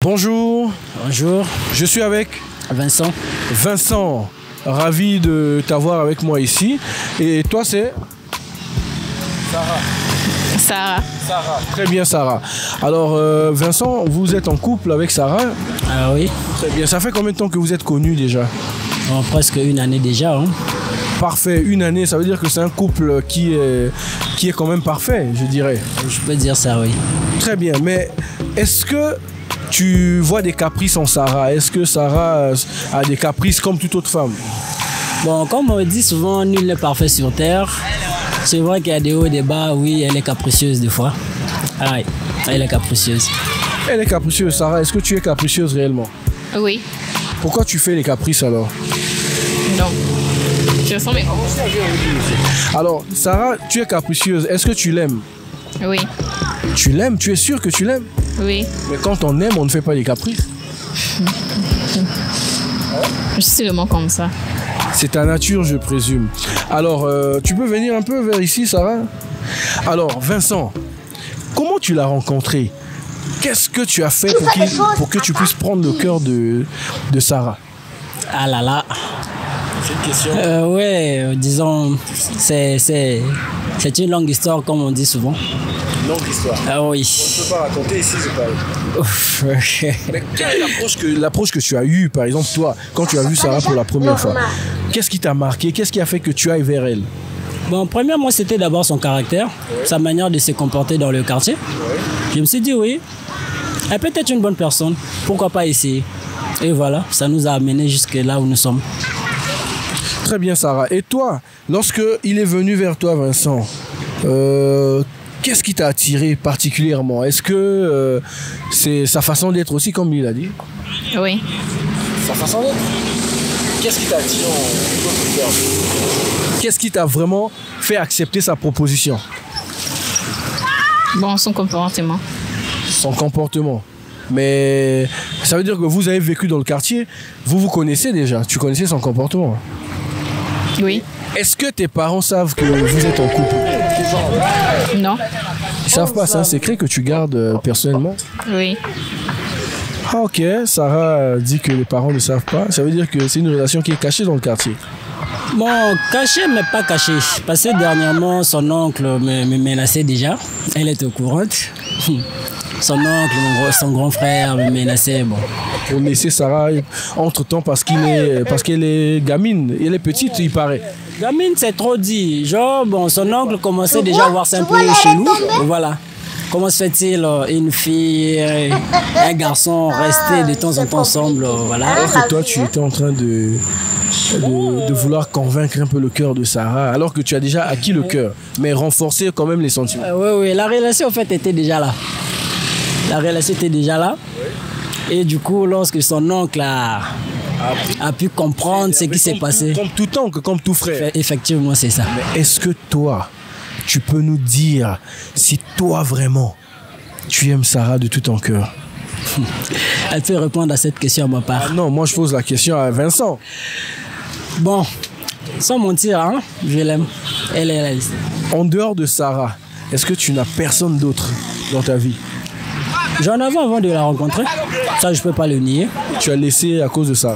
Bonjour. Bonjour. Je suis avec Vincent. Vincent, ravi de t'avoir avec moi ici. Et toi, c'est Sarah. Sarah. Très bien, Sarah. Alors, Vincent, vous êtes en couple avec Sarah? Ah oui. Très bien. Ça fait combien de temps que vous êtes connus déjà? Bon, presque une année déjà. Hein. Parfait, une année, ça veut dire que c'est un couple qui est quand même parfait, je dirais. Je peux dire ça, oui. Très bien, mais est-ce que tu vois des caprices en Sarah? Est-ce que Sarah a des caprices comme toute autre femme? Bon, comme on dit souvent, nul n'est parfait sur terre. C'est vrai qu'il y a des hauts et des bas, oui, elle est capricieuse des fois. Ah oui, elle est capricieuse. Elle est capricieuse, Sarah. Est-ce que tu es capricieuse réellement? Oui. Pourquoi tu fais les caprices alors? Non. Je sens mes gros. Alors, Sarah, tu es capricieuse. Est-ce que tu l'aimes? Oui. Tu l'aimes? Tu es sûr que tu l'aimes? Oui. Mais quand on aime, on ne fait pas des caprices. Je suis seulement comme ça. C'est ta nature, je présume. Alors, tu peux venir un peu vers ici, Sarah? Alors, Vincent, comment tu l'as rencontré? Qu'est-ce que tu as fait pour que tu puisses prendre le cœur de Sarah? Ah là là. C'est une question. Ouais, disons, c'est une longue histoire, comme on dit souvent. Longue histoire. Ah oui. On ne peut pas raconter ici, c'est pas. Mais quelle est l'approche que tu as eue, par exemple, toi, quand tu as vu Sarah pour la première fois? Qu'est-ce qui t'a marqué? Qu'est-ce qui a fait que tu ailles vers elle? Bon, premièrement, c'était d'abord son caractère, sa manière de se comporter dans le quartier. Je me suis dit, oui, elle peut être une bonne personne, pourquoi pas essayer? Et voilà, ça nous a amenés jusque là où nous sommes. Très bien, Sarah. Et toi, lorsque il est venu vers toi, Vincent, qu'est-ce qui t'a attiré particulièrement? Est-ce que c'est sa façon d'être aussi, comme il a dit? Oui. Sa façon d'être? Qu'est-ce qui t'a attiré en cœur? Qu'est-ce qui t'a vraiment fait accepter sa proposition? Bon, son comportement. Son comportement. Mais ça veut dire que vous avez vécu dans le quartier, vous connaissez déjà, tu connaissais son comportement. Oui. Est-ce que tes parents savent que vous êtes en couple? Non. Ils savent pas, c'est un secret que tu gardes personnellement? Oui. Ah ok, Sarah dit que les parents ne savent pas, ça veut dire que c'est une relation qui est cachée dans le quartier. Bon, caché mais pas caché. Parce que dernièrement, son oncle me menaçait déjà. Elle est au courant. Son oncle, son grand frère me menaçait. Bon. Pour laisser Sarah entre-temps parce qu'elle est gamine, elle est petite, il paraît. Gamine, c'est trop dit. Genre, bon, son oncle commençait déjà à voir ça un peu chez nous. Et voilà. Comment se fait-il une fille, un garçon rester de temps en temps ensemble, voilà. Alors que toi, tu étais en train de vouloir convaincre un peu le cœur de Sarah, alors que tu as déjà acquis le cœur, mais renforcer quand même les sentiments. Oui, la relation en fait était déjà là. La relation était déjà là. Et du coup, lorsque son oncle a pu comprendre ce qui s'est passé. Comme tout oncle, comme tout frère. Effectivement, c'est ça. Mais est-ce que toi, tu peux nous dire si toi vraiment, tu aimes Sarah de tout ton cœur? Elle peut répondre à cette question à ma part. Ah non, moi je pose la question à Vincent. Bon, sans mentir, hein, je l'aime. Elle est là. En dehors de Sarah, est-ce que tu n'as personne d'autre dans ta vie? J'en avais avant de la rencontrer. Ça, je peux pas le nier. Tu as laissé à cause de ça?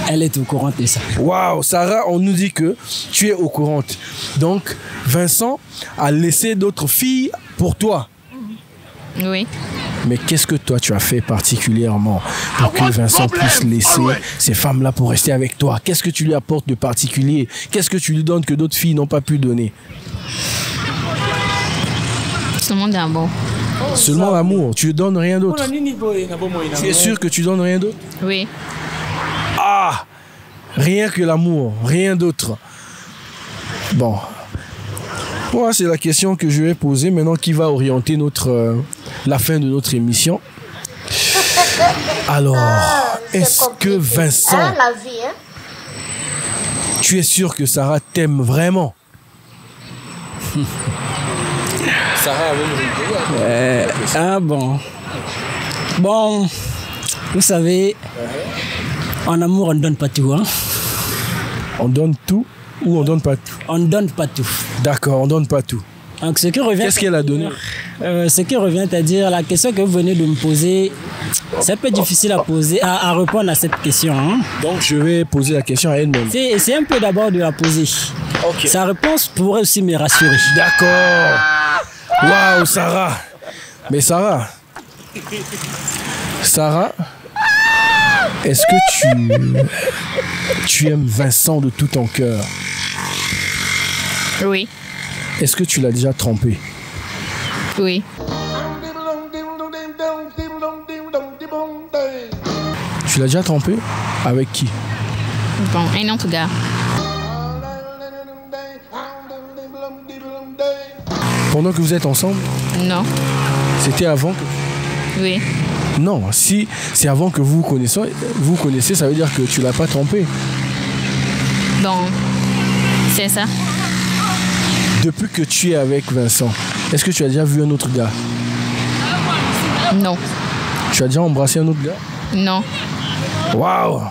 Elle est au courant de ça. Waouh, Sarah, on nous dit que tu es au courant. Donc, Vincent a laissé d'autres filles pour toi. Oui. Mais qu'est-ce que toi tu as fait particulièrement pour que Vincent puisse laisser ces femmes-là pour rester avec toi? Qu'est-ce que tu lui apportes de particulier? Qu'est-ce que tu lui donnes que d'autres filles n'ont pas pu donner? Seulement d'amour. Seulement l'amour, tu ne donnes rien d'autre? Tu es sûr que tu donnes rien d'autre? Oui. Ah! Rien que l'amour, rien d'autre. Bon. Moi, c'est la question que je vais poser maintenant qui va orienter la fin de notre émission. Alors, est-ce que Vincent, tu es sûr que Sarah t'aime vraiment? Sarah avait Ah bon. Bon, vous savez, en amour, on ne donne pas tout. Hein? On donne tout ou on donne pas tout? On ne donne pas tout. D'accord, on donne pas tout. Donc, ce qui revient... Qu'est-ce qu'elle a donné? Ce qui revient à dire, la question que vous venez de me poser, c'est un peu difficile à poser, à répondre à cette question. Hein. Donc je vais poser la question à elle-même. C'est un peu d'abord de la poser. Ok. Sa réponse pourrait aussi me rassurer. D'accord. Waouh, Sarah. Mais Sarah, est-ce que tu aimes Vincent de tout ton cœur? Oui. Est-ce que tu l'as déjà trompé? Oui. Tu l'as déjà trompé? Avec qui? Bon, un autre gars. Pendant que vous êtes ensemble? Non. C'était avant que... Oui. Non, si c'est avant que vous connaissez, ça veut dire que tu l'as pas trompé. Bon, c'est ça. Depuis que tu es avec Vincent, est-ce que tu as déjà vu un autre gars? Non. Tu as déjà embrassé un autre gars? Non. Waouh!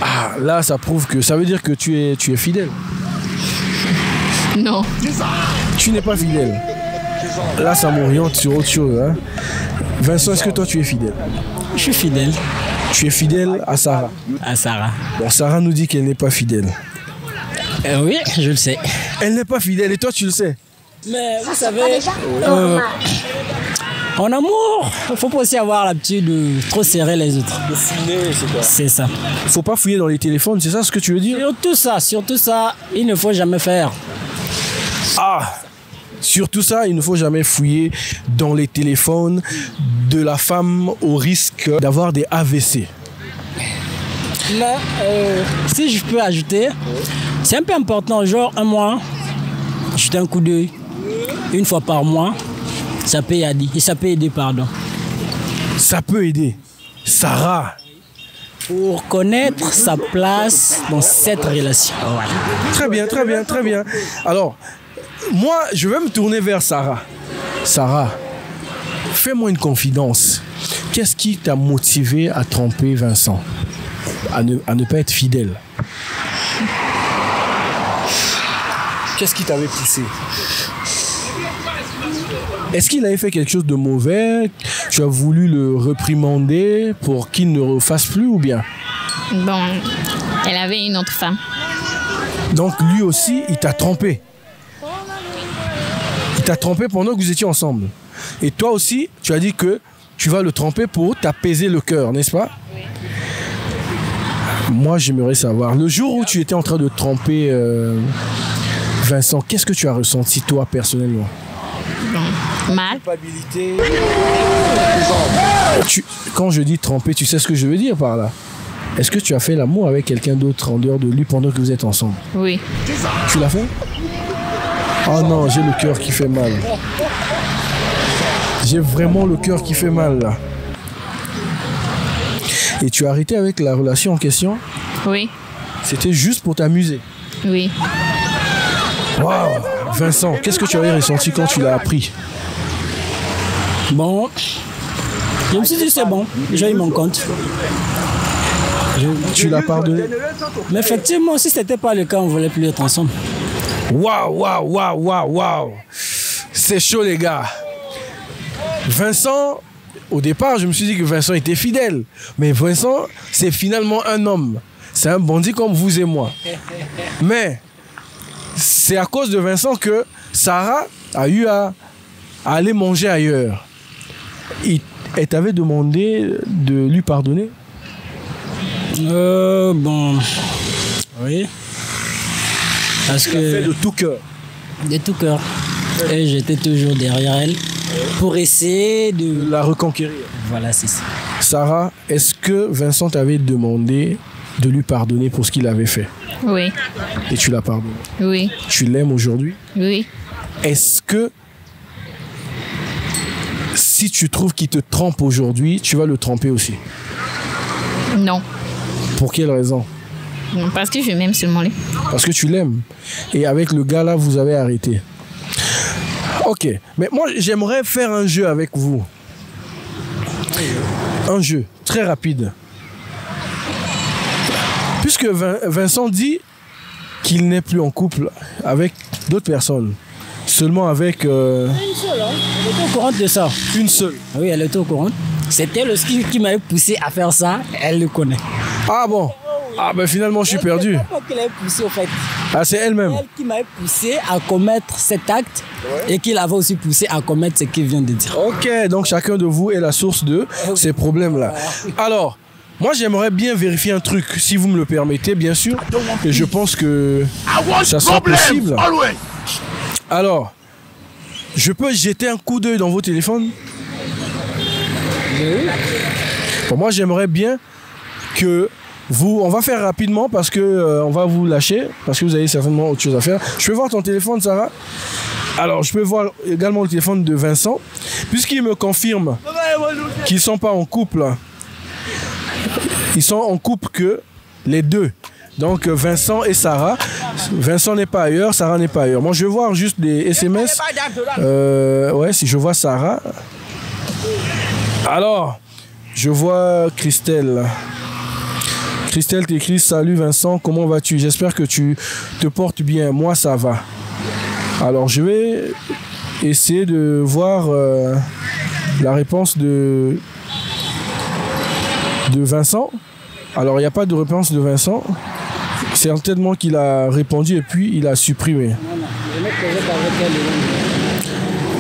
Ah, là, ça prouve que... Ça veut dire que tu es fidèle. Non. Tu n'es pas fidèle. Là, ça m'oriente sur autre chose. Hein. Vincent, est-ce que toi, tu es fidèle? Je suis fidèle Tu es fidèle à Sarah. à Sarah. Bon, Sarah nous dit qu'elle n'est pas fidèle. Oui, je le sais. Elle n'est pas fidèle et toi, tu le sais. Mais vous savez, en amour, il ne faut pas aussi avoir l'habitude de trop serrer les autres. De fouiner, c'est quoi? C'est ça. Il faut pas fouiller dans les téléphones, c'est ça ce que tu veux dire? Surtout ça, il ne faut jamais faire. Ah! Surtout ça, il ne faut jamais fouiller dans les téléphones de la femme au risque d'avoir des AVC. Mais si je peux ajouter, c'est un peu important, genre un mois, jeter un coup d'œil, une fois par mois, ça peut aider, pardon. Ça peut aider. Sarah. Pour connaître sa place dans cette relation. Voilà. Très bien, très bien, très bien. Alors, moi, je vais me tourner vers Sarah. Sarah, fais-moi une confidence. Qu'est-ce qui t'a motivé à tromper Vincent? À ne pas être fidèle? Qu'est-ce qui t'avait poussé? Est-ce qu'il avait fait quelque chose de mauvais? Tu as voulu le réprimander pour qu'il ne refasse plus ou bien? Bon, elle avait une autre femme. Donc lui aussi, il t'a trompé. Il t'a trompé pendant que vous étiez ensemble. Et toi aussi, tu as dit que tu vas le tromper pour t'apaiser le cœur, n'est-ce pas? Oui. Moi, j'aimerais savoir, le jour où tu étais en train de tromper Vincent, qu'est-ce que tu as ressenti toi personnellement? Bon, mal. Culpabilité. Quand je dis tromper, tu sais ce que je veux dire par là? Est-ce que tu as fait l'amour avec quelqu'un d'autre en dehors de lui pendant que vous êtes ensemble? Oui. Tu l'as fait? Oh non, j'ai le cœur qui fait mal. J'ai vraiment le cœur qui fait mal là. Et tu as arrêté avec la relation en question? Oui. C'était juste pour t'amuser? Oui. Waouh! Vincent, qu'est-ce que tu avais ressenti quand tu l'as appris? Bon, je me suis dit c'est bon, j'ai eu mon compte. Tu l'as pardonné? Mais effectivement, si ce n'était pas le cas, on ne voulait plus être ensemble. Waouh, waouh, waouh, waouh, waouh! C'est chaud les gars. Vincent, au départ, je me suis dit que Vincent était fidèle. Mais Vincent, c'est finalement un homme. C'est un bandit comme vous et moi. Mais c'est à cause de Vincent que Sarah a eu à aller manger ailleurs. Elle t'avait demandé de lui pardonner? Bon, oui. Parce que fait de tout cœur. De tout cœur. Et j'étais toujours derrière elle pour essayer de la reconquérir. Voilà, c'est ça. Sarah, est-ce que Vincent t'avait demandé de lui pardonner pour ce qu'il avait fait? Oui. Et tu l'as pardonné? Oui. Tu l'aimes aujourd'hui? Oui. Est-ce que si tu trouves qu'il te trompe aujourd'hui, tu vas le tromper aussi? Non. Pour quelle raison? Parce que je m'aime seulement lui. Parce que tu l'aimes. Et avec le gars là, vous avez arrêté. Ok. Mais moi, j'aimerais faire un jeu avec vous. Un jeu très rapide. Puisque Vincent dit qu'il n'est plus en couple avec d'autres personnes. seulement avec Une seule, hein. Elle était au courant de ça. une seule. Oui, elle était au courant. C'était le ski qui m'avait poussé à faire ça. Elle le connaît. Ah bon? Ah ben finalement je suis perdu. C'est pas moi qui l'avais poussé au fait. Ah c'est elle-même. Elle qui m'avait poussé à commettre cet acte et qui l'avait aussi poussé à commettre ce qu'il vient de dire. Ok, donc chacun de vous est la source de ces problèmes-là. Alors, moi j'aimerais bien vérifier un truc, si vous me le permettez, bien sûr. Et je pense que ça sera possible. Alors, je peux jeter un coup d'œil dans vos téléphones? Bon, moi j'aimerais bien que vous, on va faire rapidement parce que on va vous lâcher, parce que vous avez certainement autre chose à faire. Je peux voir ton téléphone, Sarah? Alors, je peux voir également le téléphone de Vincent, puisqu'il me confirme qu'ils ne sont pas en couple. Ils sont en couple que les deux. Donc, Vincent et Sarah. Vincent n'est pas ailleurs, Sarah n'est pas ailleurs. Moi, je vais voir juste des SMS. Ouais, si je vois Sarah. Alors, je vois Christelle. Christelle t'écrit: salut Vincent, comment vas-tu? J'espère que tu te portes bien. Moi, ça va. Alors, je vais essayer de voir la réponse de Vincent. Alors, il n'y a pas de réponse de Vincent. Certainement qu'il a répondu et puis il a supprimé.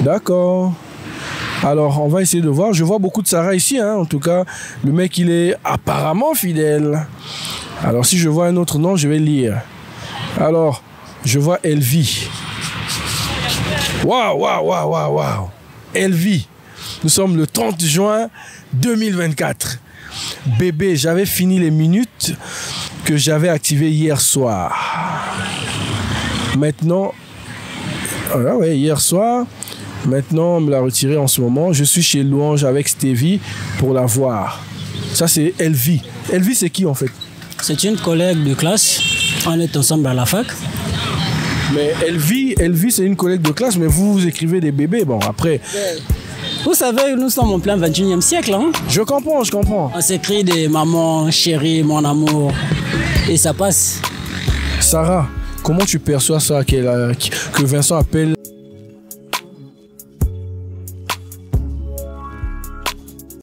D'accord. Alors, on va essayer de voir. Je vois beaucoup de Sarah ici, hein. En tout cas, le mec, il est apparemment fidèle. Alors, si je vois un autre nom, je vais lire. Alors, je vois Elvie. Waouh, waouh, waouh, waouh, waouh. Elvie. Nous sommes le 30 juin 2024. Bébé, j'avais fini les minutes que j'avais activées hier soir. Maintenant, ah ouais, hier soir. Maintenant, on me l'a retiré en ce moment. Je suis chez Louange avec Stevie pour la voir. Ça, c'est Elvie. Elvie, c'est qui en fait? C'est une collègue de classe. On est ensemble à la fac. Mais Elvie, c'est une collègue de classe, mais vous écrivez des bébés. Bon, après... Vous savez, nous sommes en plein 21e siècle. Hein? Je comprends, je comprends. On s'écrit des mamans, chérie, mon amour. Et ça passe. Sarah, comment tu perçois ça que Vincent appelle